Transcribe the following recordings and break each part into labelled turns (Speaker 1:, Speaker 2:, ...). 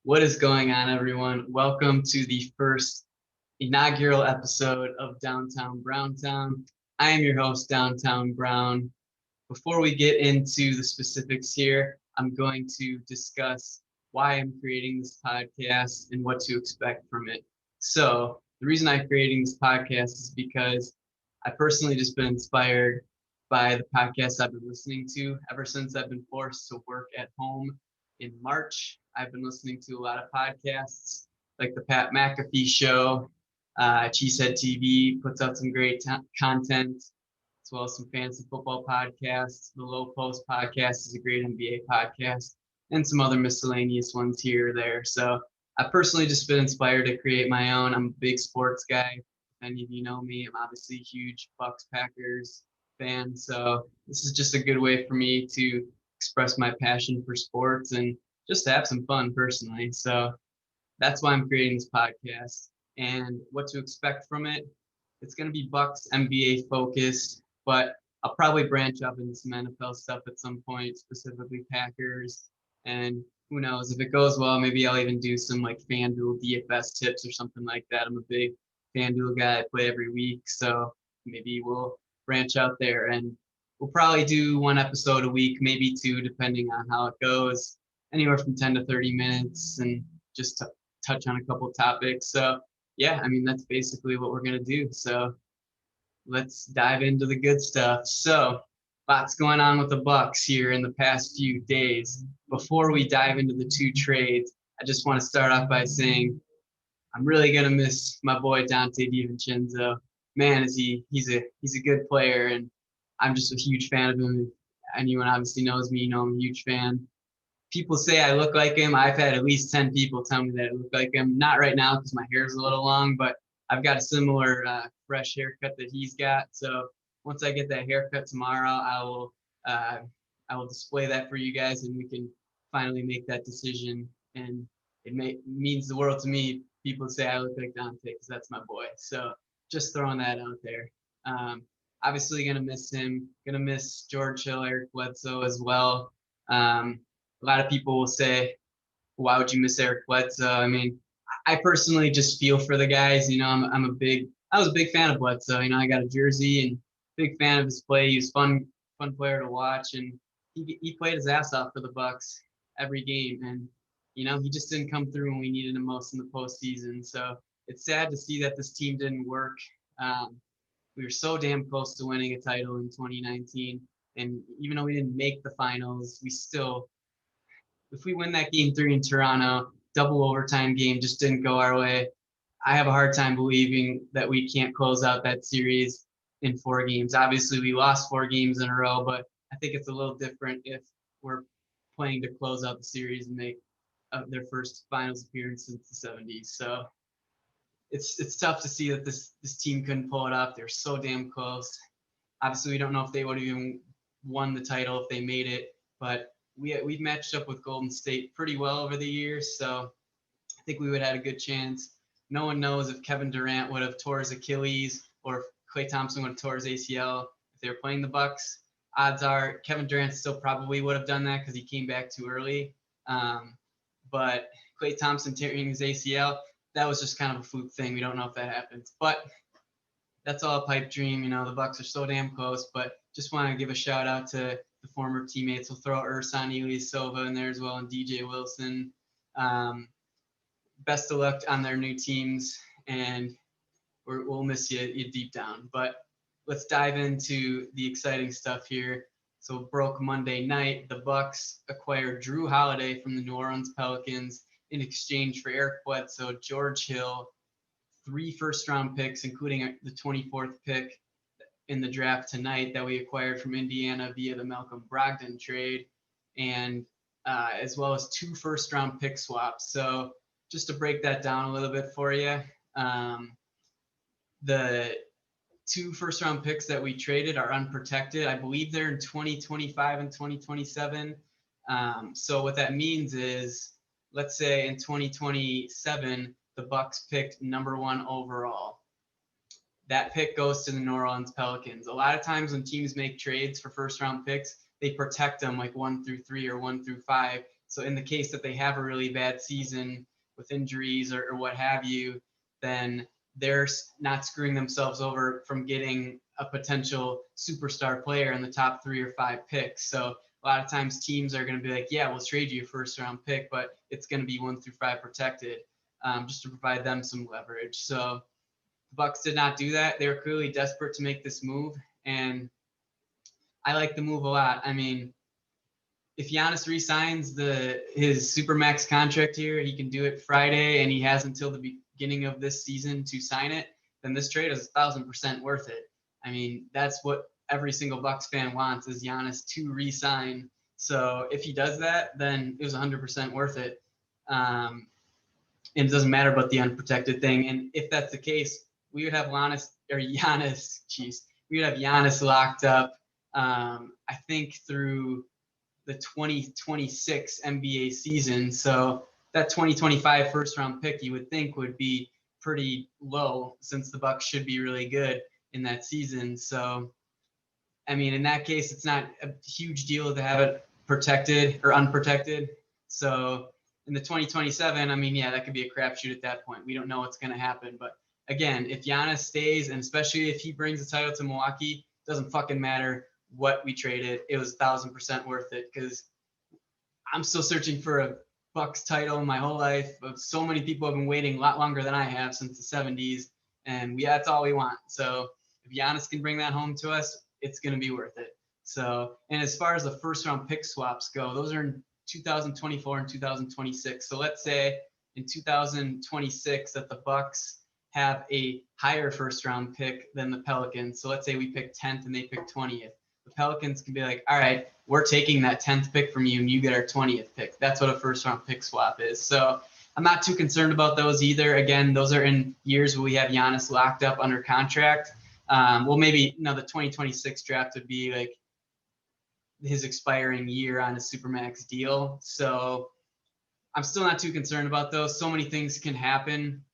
Speaker 1: What is going on, everyone? Welcome to the first inaugural episode of Downtown Browntown. I am your host, Downtown Brown. Before we get into the specifics here, I'm going to discuss why I'm creating this podcast and what to expect from it. So, the reason I'm creating this podcast is because I personally just been inspired by the podcasts I've been listening to ever since I've been forced to work at home in March. I've been listening to a lot of podcasts like the Pat McAfee Show. Cheesehead TV puts out some great content, as well as some fantasy football podcasts. The Low Post podcast is a great NBA podcast, and some other miscellaneous ones here or there. So I've personally just been inspired to create my own. I'm a big sports guy. If any of you know me, I'm obviously a huge Bucks Packers fan. So this is just a good way for me to express my passion for sports and just to have some fun personally. So that's why I'm creating this podcast. And what to expect from it, it's going to be Bucks NBA focused, but I'll probably branch up into some NFL stuff at some point, specifically Packers. And who knows, if it goes well, maybe I'll even do some like FanDuel DFS tips or something like that. I'm a big FanDuel guy. I play every week, so maybe we'll branch out there. And we'll probably do one episode a week, maybe two, depending on how it goes, anywhere from 10 to 30 minutes, and just touch on a couple topics. So yeah, I mean, that's basically what we're going to do. So let's dive into the good stuff. So lots going on with the Bucks here in the past few days. Before we dive into the two trades, I just want to start off by saying I'm really gonna miss my boy Dante DiVincenzo. Man, is he's a good player, and I'm just a huge fan of him. Anyone obviously knows me, you know I'm a huge fan. People say I look like him. I've had at least 10 people tell me that I look like him. Not right now because my hair is a little long, but I've got a similar fresh haircut that he's got. So once I get that haircut tomorrow, uh, I will display that for you guys, and we can finally make that decision. And means the world to me. People say I look like Dante because that's my boy. So just throwing that out there. Um, Obviously, gonna miss him. Gonna miss George Hill, Eric Bledsoe as well. A lot of people will say, why would you miss Eric Bledsoe? I mean, I personally just feel for the guys. You know, I was a big fan of Bledsoe. You know, I got a jersey and big fan of his play. He was fun player to watch, and he played his ass off for the Bucks every game. And you know, he just didn't come through when we needed him most in the postseason. So it's sad to see that this team didn't work. Um, we were so damn close to winning a title in 2019, and even though we didn't make the finals, we still if we win that game three in Toronto, double overtime game just didn't go our way. I have a hard time believing that we can't close out that series in 4 games. Obviously, we lost 4 games in a row, but I think it's a little different if we're playing to close out the series and make their first finals appearance since the 70s. So it's tough to see that this team couldn't pull it off. They're so damn close. Obviously, we don't know if they would have even won the title if they made it, but we've matched up with Golden State pretty well over the years, so I think we would have had a good chance. No one knows if Kevin Durant would have tore his Achilles or if Klay Thompson would have tore his ACL if they were playing the Bucks. Odds are Kevin Durant still probably would have done that because he came back too early. But Klay Thompson tearing his ACL, that was just kind of a fluke thing. We don't know if that happens, but that's all a pipe dream. You know, the Bucks are so damn close, but just want to give a shout out to the former teammates. We'll throw Ersan Ilyasova in there as well and DJ Wilson. Um, Best of luck on their new teams, and we'll miss you deep down. But let's dive into the exciting stuff here. So broke Monday night. The Bucks acquired Drew Holiday from the New Orleans Pelicans in exchange for Eric Bledsoe, George Hill, 3 first-round picks, including the 24th pick in the draft tonight that we acquired from Indiana via the Malcolm Brogdon trade, and as well as 2 first-round pick swaps. So just to break that down a little bit for you, the 2 first-round picks that we traded are unprotected. I believe they're in 2025 and 2027. So what that means is, let's say in 2027, the Bucks picked number 1 overall. That pick goes to the New Orleans Pelicans. A lot of times when teams make trades for first round picks, they protect them like 1 through 3 or 1 through 5 So in the case that they have a really bad season with injuries or what have you, then they're not screwing themselves over from getting a potential superstar player in the top 3 or 5 picks. So a lot of times teams are going to be like, yeah, we'll trade you a first round pick, but it's going to be 1 through 5 protected, just to provide them some leverage. So the Bucks did not do that. They were clearly desperate to make this move, and I like the move a lot. I mean, if Giannis re-signs his supermax contract here, he can do it Friday, and he has until the beginning of this season to sign it. Then this trade is 1,000% worth it. I mean, that's what every single Bucks fan wants, is Giannis to re-sign. So if he does that, then it was 100% worth it. And it doesn't matter about the unprotected thing. And if that's the case, we would have Giannis, we would have Giannis locked up, I think, through the 2026 NBA season. So that 2025 first round pick, you would think, would be pretty low, since the Bucks should be really good in that season. So, I mean, in that case, it's not a huge deal to have it protected or unprotected. So in the 2027, I mean, yeah, that could be a crapshoot at that point. We don't know what's going to happen. But again, if Giannis stays, and especially if he brings the title to Milwaukee, it doesn't fucking matter what we traded. It was 1,000% worth it, because I'm still searching for a Bucks title my whole life. So many people have been waiting a lot longer than I have, since the 70s, and that's all we want. So if Giannis can bring that home to us, it's going to be worth it. So, and as far as the first round pick swaps go, those are in 2024 and 2026. So let's say in 2026 that the Bucks have a higher first round pick than the Pelicans. So let's say we pick 10th and they pick 20th. The Pelicans can be like, all right, we're taking that 10th pick from you and you get our 20th pick. That's what a first round pick swap is. So I'm not too concerned about those either. Again, those are in years where we have Giannis locked up under contract. Well, maybe the 2026 draft would be like his expiring year on his supermax deal. So I'm still not too concerned about those. So many things can happen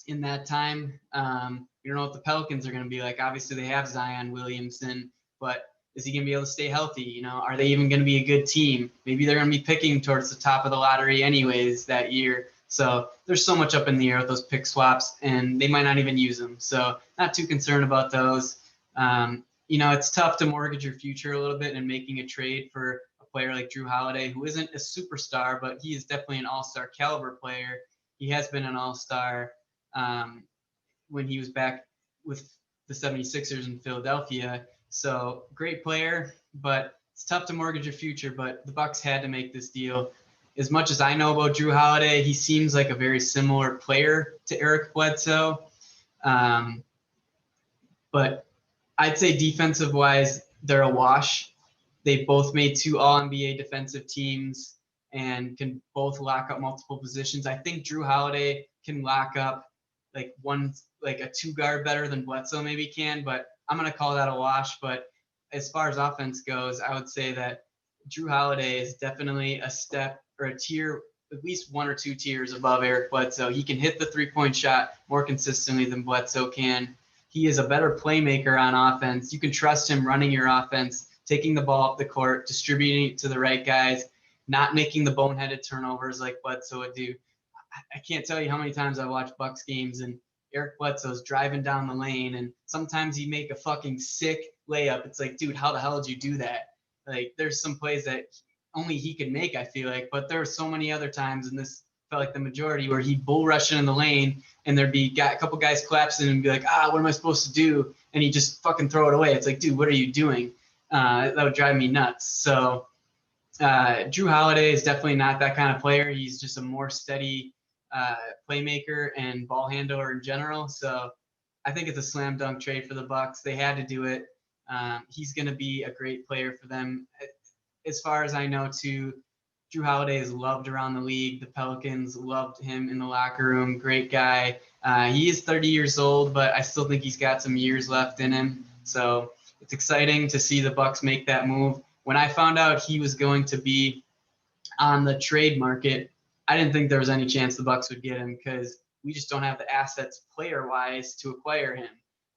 Speaker 1: in that time. You don't know what the Pelicans are going to be like. Obviously, they have Zion Williamson, but is he going to be able to stay healthy? Are they even going to be a good team? Maybe they're going to be picking towards the top of the lottery anyways that year. So there's so much up in the air with those pick swaps, and they might not even use them. So not too concerned about those. It's tough to mortgage your future a little bit and making a trade for a player like Drew Holiday, who isn't a superstar, but he is definitely an all-star caliber player. He has been an all-star when he was back with the 76ers in Philadelphia. So great player, but it's tough to mortgage your future. But the Bucks had to make this deal. As much as I know about Drew Holiday, he seems like a very similar player to Eric Bledsoe. But I'd say defensive-wise, they're a wash. They both made 2 All-NBA defensive teams and can both lock up multiple positions. I think Drew Holiday can lock up like a 2-guard better than Bledsoe maybe can, but I'm going to call that a wash. But as far as offense goes, I would say that Drew Holiday is definitely a step or a tier, at least 1 or 2 tiers above Eric Bledsoe. He can hit the 3-point shot more consistently than Bledsoe can. He is a better playmaker on offense. You can trust him running your offense, taking the ball up the court, distributing it to the right guys, not making the boneheaded turnovers like Bledsoe would do. I can't tell you how many times I watched Bucks games and Eric Bledsoe's driving down the lane, and sometimes he make a fucking sick layup. It's like, dude, how the hell did you do that? Like, there's some plays that only he could make, I feel like, but there are so many other times, and this felt like the majority, where he'd bull rush in the lane and there'd be a couple guys collapsing and be like, what am I supposed to do? And he just fucking throw it away. It's like, dude, what are you doing? That would drive me nuts. So Drew Holiday is definitely not that kind of player. He's just a more steady playmaker and ball handler in general. So I think it's a slam dunk trade for the Bucks. They had to do it. He's going to be a great player for them. As far as I know, too, Drew Holiday is loved around the league. The Pelicans loved him in the locker room. Great guy. He is 30 years old, but I still think he's got some years left in him. So it's exciting to see the Bucks make that move. When I found out he was going to be on the trade market, I didn't think there was any chance the Bucks would get him, because we just don't have the assets player-wise to acquire him.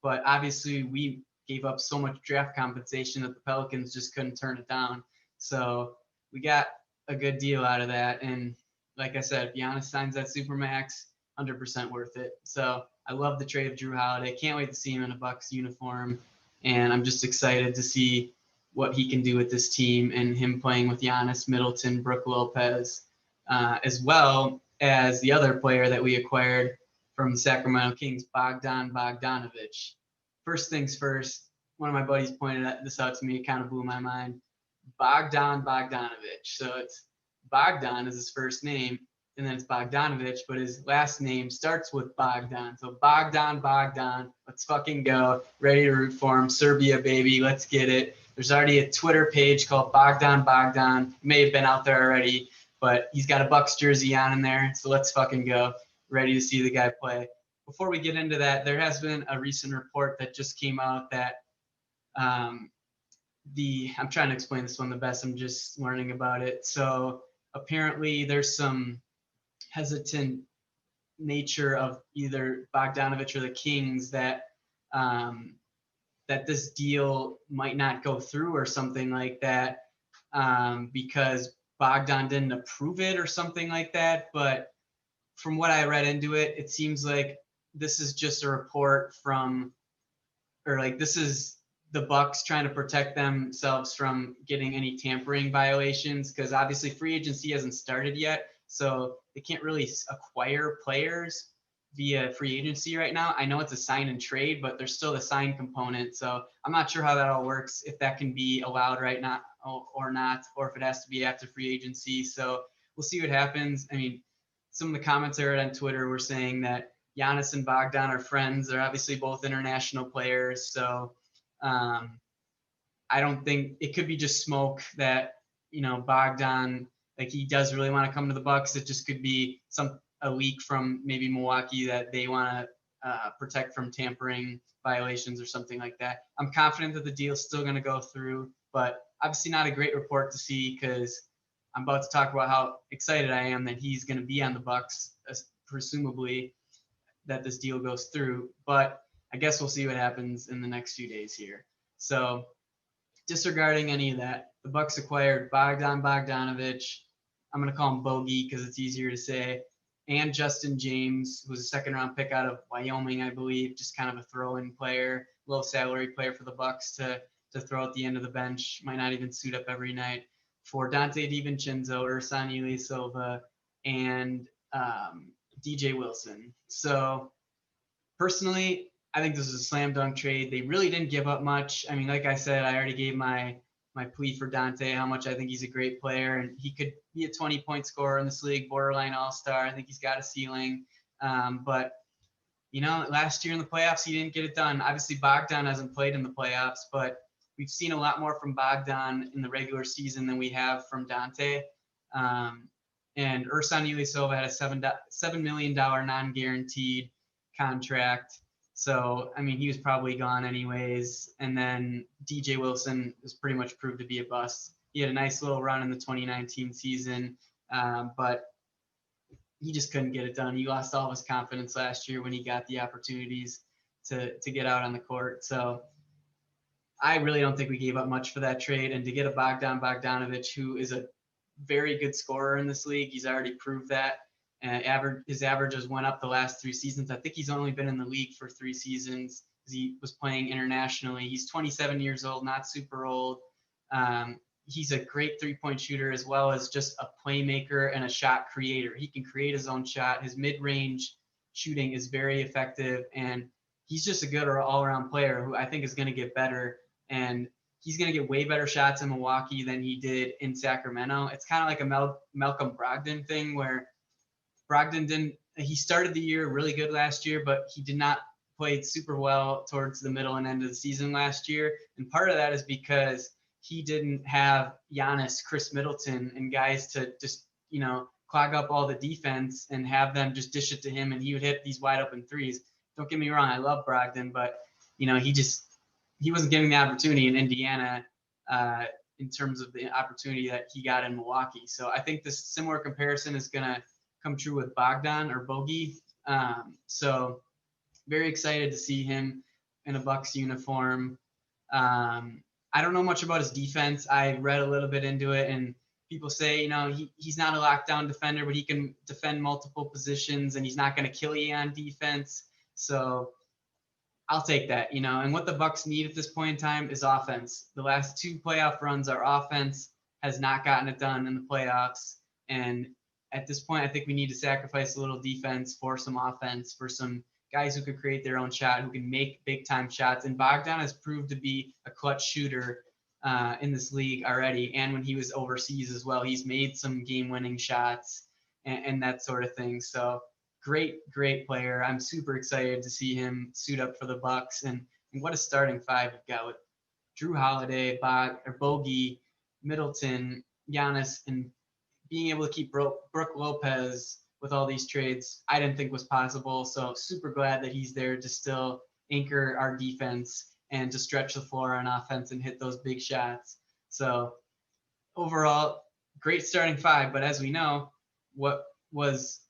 Speaker 1: But obviously we gave up so much draft compensation that the Pelicans just couldn't turn it down. So we got a good deal out of that. And like I said, if Giannis signs that Supermax, 100% worth it. So I love the trade of Drew Holiday. Can't wait to see him in a Bucks uniform. And I'm just excited to see what he can do with this team and him playing with Giannis, Middleton, Brook Lopez, as well as the other player that we acquired from the Sacramento Kings, Bogdan Bogdanovic. First things first, one of my buddies pointed this out to me. It kind of blew my mind. Bogdan Bogdanovic. So it's Bogdan is his first name, and then it's Bogdanovic, but his last name starts with Bogdan. So Bogdan, let's fucking go. Ready to root for him. Serbia, baby, let's get it. There's already a Twitter page called Bogdan. May have been out there already, but he's got a Bucks jersey on in there. So let's fucking go. Ready to see the guy play. Before we get into that, there has been a recent report that just came out that I'm trying to explain this one the best. I'm just learning about it. So apparently there's some hesitant nature of either Bogdanovic or the Kings that that this deal might not go through or something like that, because Bogdan didn't approve it or something like that. But from what I read into it, it seems like this is just a report from, or like this is the Bucks trying to protect themselves from getting any tampering violations, because obviously free agency hasn't started yet, so they can't really acquire players via free agency right now. I know it's a sign and trade, but there's still the sign component, so I'm not sure how that all works, if that can be allowed right now or not, or if it has to be after free agency. So we'll see what happens. I mean, some of the comments I read on Twitter were saying that Giannis and Bogdan are friends. They're obviously both international players, so I don't think it could be just smoke that, Bogdan, like, he does really want to come to the Bucks. It just could be a leak from maybe Milwaukee that they want to protect from tampering violations or something like that. I'm confident that the deal is still going to go through, but obviously not a great report to see, because I'm about to talk about how excited I am that he's going to be on the Bucks, presumably, that this deal goes through. But I guess we'll see what happens in the next few days here. So disregarding any of that, the Bucks acquired Bogdan Bogdanovic. I'm going to call him Bogey because it's easier to say. And Justin James, who was a second-round pick out of Wyoming, I believe, just kind of a throw-in player, low salary player for the Bucks to throw at the end of the bench. Might not even suit up every night. For Dante DiVincenzo, Ersan Ilyasova, and DJ Wilson. So personally, I think this is a slam dunk trade. They really didn't give up much. I mean, like I said, I already gave my plea for Dante, how much I think he's a great player, and he could be a 20-point scorer in this league, borderline all-star. I think he's got a ceiling. But, last year in the playoffs, he didn't get it done. Obviously, Bogdan hasn't played in the playoffs, but we've seen a lot more from Bogdan in the regular season than we have from Dante. And Ersan Ilyasova had a $7 million non-guaranteed contract. So, I mean, he was probably gone anyways. And then DJ Wilson was pretty much proved to be a bust. He had a nice little run in the 2019 season, but he just couldn't get it done. He lost all of his confidence last year when he got the opportunities to get out on the court. So I really don't think we gave up much for that trade. And to get a Bogdan Bogdanovic, who is a very good scorer in this league, he's already proved that. His averages went up the last 3 seasons. I think he's only been in the league for 3 seasons because he was playing internationally. He's 27 years old, not super old. He's a great 3-point shooter, as well as just a playmaker and a shot creator. He can create his own shot. His mid-range shooting is very effective, and he's just a good all-around player who I think is going to get better. And he's going to get way better shots in Milwaukee than he did in Sacramento. It's kind of like a Malcolm Brogdon thing, where Brogdon he started the year really good last year, but he did not play super well towards the middle and end of the season last year. And part of that is because he didn't have Giannis, Chris Middleton, and guys to just, clog up all the defense and have them just dish it to him, and he would hit these wide open threes. Don't get me wrong, I love Brogdon, but, he wasn't getting the opportunity in Indiana in terms of the opportunity that he got in Milwaukee. So I think this similar comparison is going to come true with Bogdan or Bogey. So very excited to see him in a Bucks uniform. I don't know much about his defense. I read a little bit into it, and people say, he's not a lockdown defender, but he can defend multiple positions and he's not going to kill you on defense. So I'll take that, and what the Bucks need at this point in time is offense. The last 2 playoff runs, our offense has not gotten it done in the playoffs. And at this point, I think we need to sacrifice a little defense for some offense, for some guys who can create their own shot, who can make big time shots. And Bogdan has proved to be a clutch shooter in this league already. And when he was overseas as well, he's made some game winning shots and that sort of thing. So great player. I'm super excited to see him suit up for the Bucks. And what a starting 5 we've got with Drew Holiday, Bogey, Middleton, Giannis, and being able to keep Brook Lopez with all these trades, I didn't think was possible. So super glad that he's there to still anchor our defense and to stretch the floor on offense and hit those big shots. So overall, great starting 5. But as we know, what was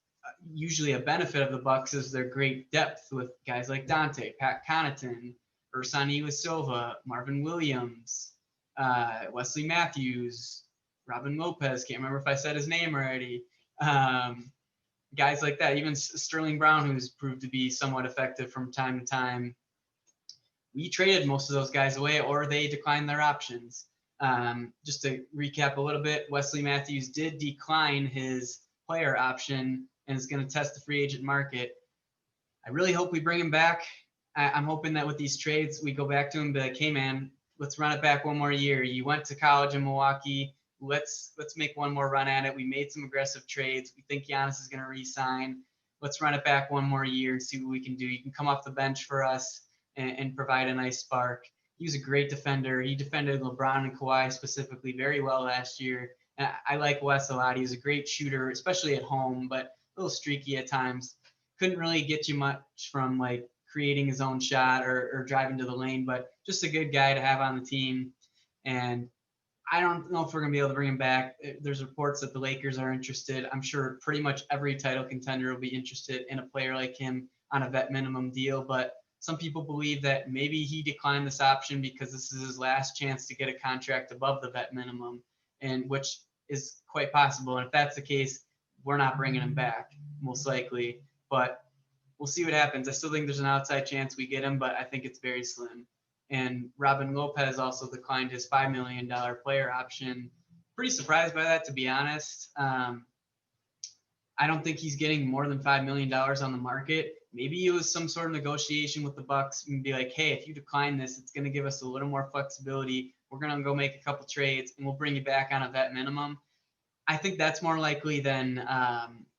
Speaker 1: usually a benefit of the Bucks is their great depth with guys like Dante, Pat Connaughton, Ersan Ilyasova, Marvin Williams, Wesley Matthews, Robin Lopez. Can't remember if I said his name already. Guys like that, even Sterling Brown, who's proved to be somewhat effective from time to time. We traded most of those guys away, or they declined their options. Just to recap a little bit, Wesley Matthews did decline his player option and is going to test the free agent market. I really hope we bring him back. I'm hoping that with these trades, we go back to him and be like, hey, man, let's run it back one more year. You went to college in Milwaukee. Let's make one more run at it. We made some aggressive trades. We think Giannis is going to re-sign. Let's run it back one more year and see what we can do. You can come off the bench for us and provide a nice spark. He was a great defender. He defended LeBron and Kawhi specifically very well last year. And I like Wes a lot. He was a great shooter, especially at home, but a little streaky at times. Couldn't really get you much from like creating his own shot or driving to the lane, but just a good guy to have on the team. And I don't know if we're going to be able to bring him back. There's reports that the Lakers are interested. I'm sure pretty much every title contender will be interested in a player like him on a vet minimum deal. But some people believe that maybe he declined this option because this is his last chance to get a contract above the vet minimum, and which is quite possible. And if that's the case, we're not bringing him back, most likely. But we'll see what happens. I still think there's an outside chance we get him, but I think it's very slim. And Robin Lopez also declined his $5 million player option. Pretty surprised by that, to be honest. I don't think he's getting more than $5 million on the market. Maybe it was some sort of negotiation with the Bucks and be like, hey, if you decline this, it's going to give us a little more flexibility. We're going to go make a couple trades and we'll bring you back on a vet minimum. I think that's more likely than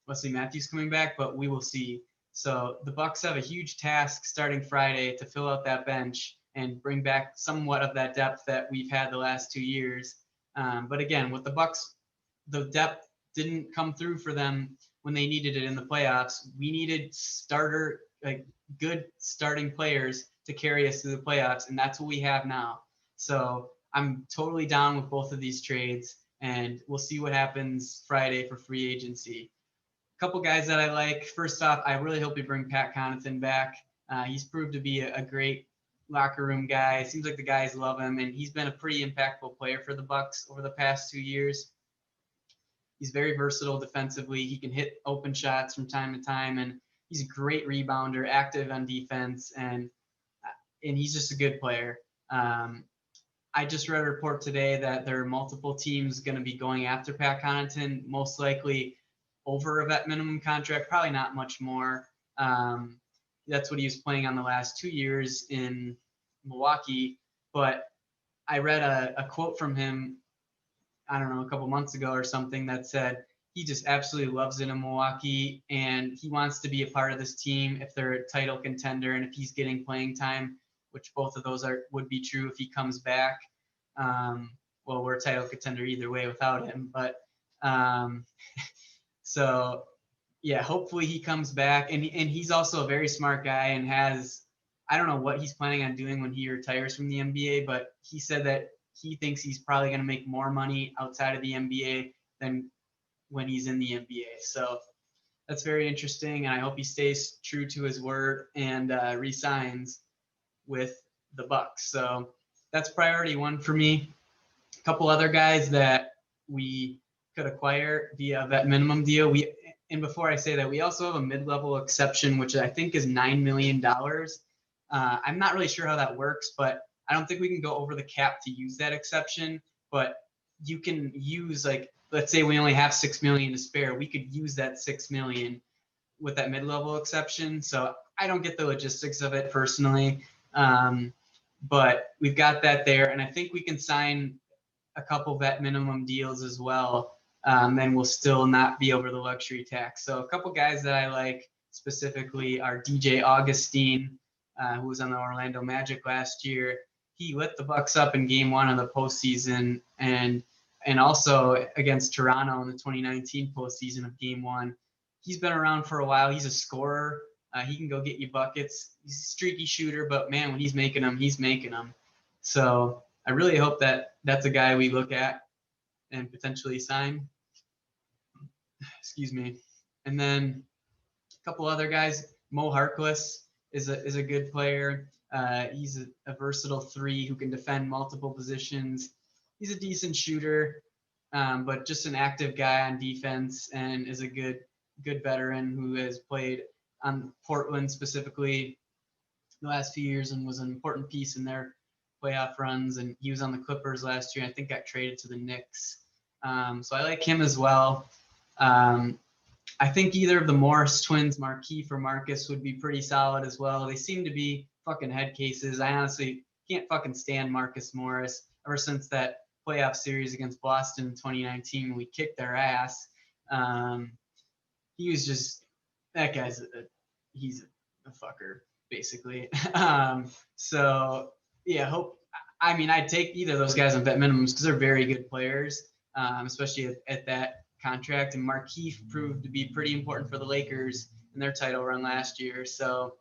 Speaker 1: Wesley Matthews coming back, but we will see. So the Bucks have a huge task starting Friday to fill out that bench and bring back somewhat of that depth that we've had the last 2 years. But again, with the Bucks, the depth didn't come through for them when they needed it in the playoffs. We needed good starting players to carry us through the playoffs, and that's what we have now. So I'm totally down with both of these trades, and we'll see what happens Friday for free agency. A couple guys that I like. First off, I really hope we bring Pat Connaughton back. He's proved to be a great locker room guy. It seems like the guys love him, and he's been a pretty impactful player for the Bucks over the past 2 years. He's very versatile defensively. He can hit open shots from time to time, and he's a great rebounder, active on defense, and he's just a good player. I just read a report today that there are multiple teams going to be going after Pat Connaughton, most likely over a vet minimum contract, probably not much more. That's what he was playing on the last 2 years in Milwaukee. But I read a quote from him, I don't know, a couple months ago or something, that said he just absolutely loves it in Milwaukee and he wants to be a part of this team if they're a title contender and if he's getting playing time, which both of those would be true if he comes back. Well, we're a title contender either way without him, but so yeah, hopefully he comes back, and he's also a very smart guy and has, I don't know what he's planning on doing when he retires from the NBA, but he said that he thinks he's probably going to make more money outside of the NBA than when he's in the NBA. So that's very interesting, and I hope he stays true to his word and re-signs with the Bucks. So that's priority 1 for me. A couple other guys that we could acquire via a vet minimum deal. And before I say that, we also have a mid-level exception, which I think is $9 million. I'm not really sure how that works, but I don't think we can go over the cap to use that exception. But you can use, like, let's say we only have $6 million to spare. We could use that $6 million with that mid-level exception. So I don't get the logistics of it personally, but we've got that there, and I think we can sign a couple vet minimum deals as well. Then we'll still not be over the luxury tax. So a couple guys that I like specifically are DJ Augustine, who was on the Orlando Magic last year. He lit the Bucks up in Game 1 of the postseason, and also against Toronto in the 2019 postseason of Game 1. He's been around for a while. He's a scorer. He can go get you buckets. He's a streaky shooter, but man, when he's making them, he's making them. So I really hope that that's a guy we look at and potentially sign. Excuse me. And then a couple other guys. Mo Harkless is a good player. He's a versatile three who can defend multiple positions. He's a decent shooter, but just an active guy on defense, and is a good veteran who has played on Portland specifically the last few years and was an important piece in their playoff runs. And he was on the Clippers last year. I think got traded to the Knicks. So I like him as well. I think either of the Morris twins, Markieff or Marcus, would be pretty solid as well. They seem to be fucking head cases. I honestly can't fucking stand Marcus Morris ever since that playoff series against Boston in 2019 when we kicked their ass. He was just, that guy's he's a fucker basically. So yeah, I'd take either of those guys on vet minimums because they're very good players, especially at that contract. And Markieff proved to be pretty important for the Lakers in their title run last year. So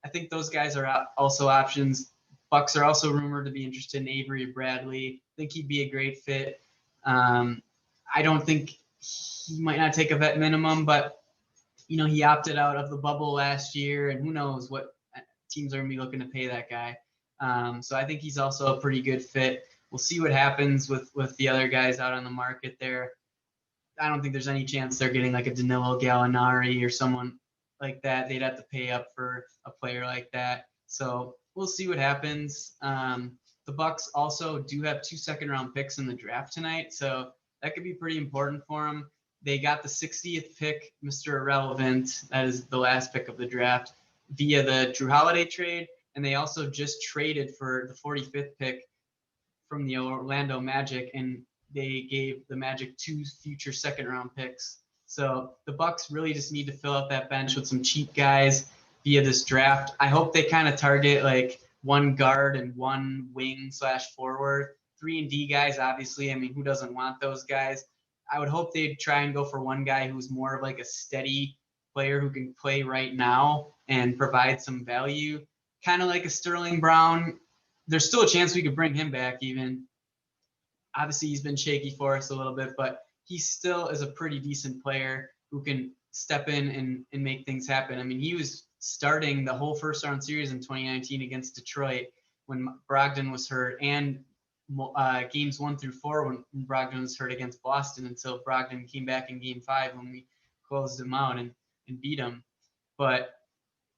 Speaker 1: I think those guys are also options. Bucks are also rumored to be interested in Avery Bradley. I think he'd be a great fit. I don't think he might not take a vet minimum, but he opted out of the bubble last year, and who knows what teams are going to be looking to pay that guy. So I think he's also a pretty good fit. We'll see what happens with the other guys out on the market there. I don't think there's any chance they're getting like a Danilo Gallinari or someone like that. They'd have to pay up for a player like that. So we'll see what happens. The Bucks also do have 2 second-round picks in the draft tonight, so that could be pretty important for them. They got the 60th pick, Mr. Irrelevant, that is the last pick of the draft, via the Drew Holiday trade, and they also just traded for the 45th pick from the Orlando Magic, and they gave the Magic 2 future second-round picks. So the Bucks really just need to fill out that bench with some cheap guys via this draft. I hope they kind of target like one guard and one wing/forward. 3-and-D guys, obviously. I mean, who doesn't want those guys? I would hope they'd try and go for one guy who's more of like a steady player who can play right now and provide some value, kind of like a Sterling Brown. There's still a chance we could bring him back even. Obviously, he's been shaky for us a little bit, but he still is a pretty decent player who can step in and make things happen. I mean, he was starting the whole first-round series in 2019 against Detroit when Brogdon was hurt, and games 1 through 4 when Brogdon was hurt against Boston until Brogdon came back in Game 5 when we closed him out and beat him. But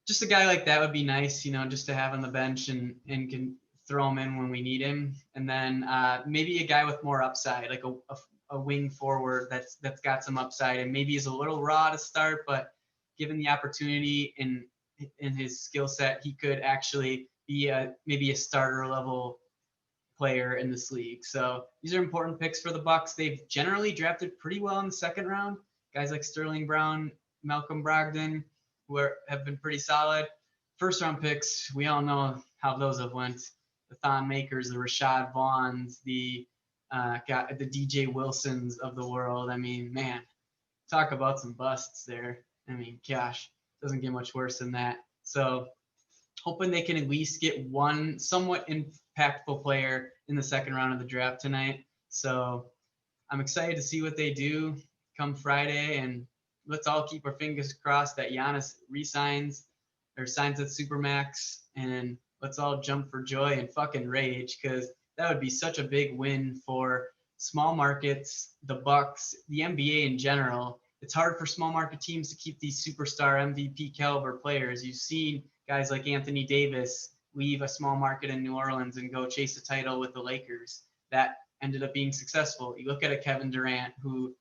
Speaker 1: just a guy like that would be nice, just to have on the bench and can throw him in when we need him. And then maybe a guy with more upside, like a wing forward that's got some upside and maybe is a little raw to start, but given the opportunity in his skill set, he could actually be maybe a starter level player in this league. So these are important picks for the Bucks. They've generally drafted pretty well in the second round. Guys like Sterling Brown, Malcolm Brogdon, who have been pretty solid. First round picks, we all know how those have went. The Thon Makers, the Rashad Vaughns, the DJ Wilsons of the world. I mean, man, talk about some busts there. I mean, gosh, doesn't get much worse than that. So hoping they can at least get one somewhat impactful player in the second round of the draft tonight. So I'm excited to see what they do come Friday, and let's all keep our fingers crossed that Giannis signs at Supermax, and let's all jump for joy and fucking rage, because that would be such a big win for small markets, the Bucks, the NBA in general, it's hard for small market teams to keep these superstar MVP caliber players. You've seen guys like Anthony Davis leave a small market in New Orleans and go chase a title with the Lakers. That ended up being successful. You look at a Kevin Durant who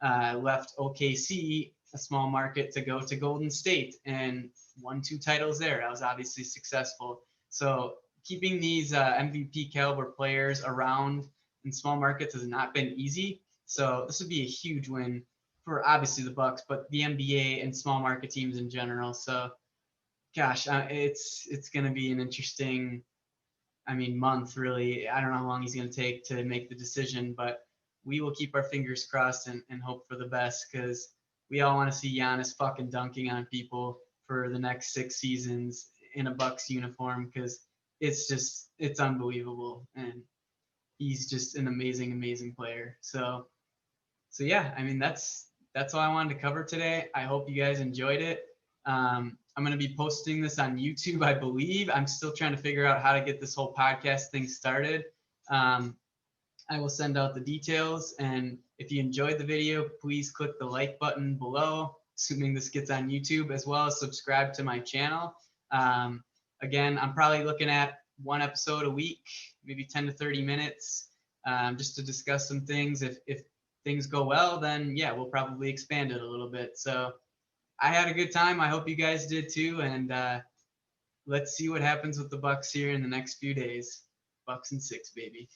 Speaker 1: left OKC, a small market, to go to Golden State and won 2 titles there. That was obviously successful. So keeping these MVP caliber players around in small markets has not been easy. So this would be a huge win for obviously the Bucks, but the NBA and small market teams in general. So, gosh, it's going to be an interesting, month really. I don't know how long he's going to take to make the decision, but we will keep our fingers crossed and hope for the best because we all want to see Giannis fucking dunking on people for the next 6 seasons in a Bucks uniform because it's unbelievable and he's just an amazing, amazing player. So yeah, that's all I wanted to cover today. I hope you guys enjoyed it. I'm going to be posting this on YouTube, I believe. I'm still trying to figure out how to get this whole podcast thing started. I will send out the details. And if you enjoyed the video, please click the like button below, assuming this gets on YouTube, as well as subscribe to my channel. Again, I'm probably looking at 1 episode a week, maybe 10 to 30 minutes, just to discuss some things. If things go well, then yeah, we'll probably expand it a little bit. So I had a good time. I hope you guys did too. And let's see what happens with the Bucks here in the next few days. Bucks and 6, baby.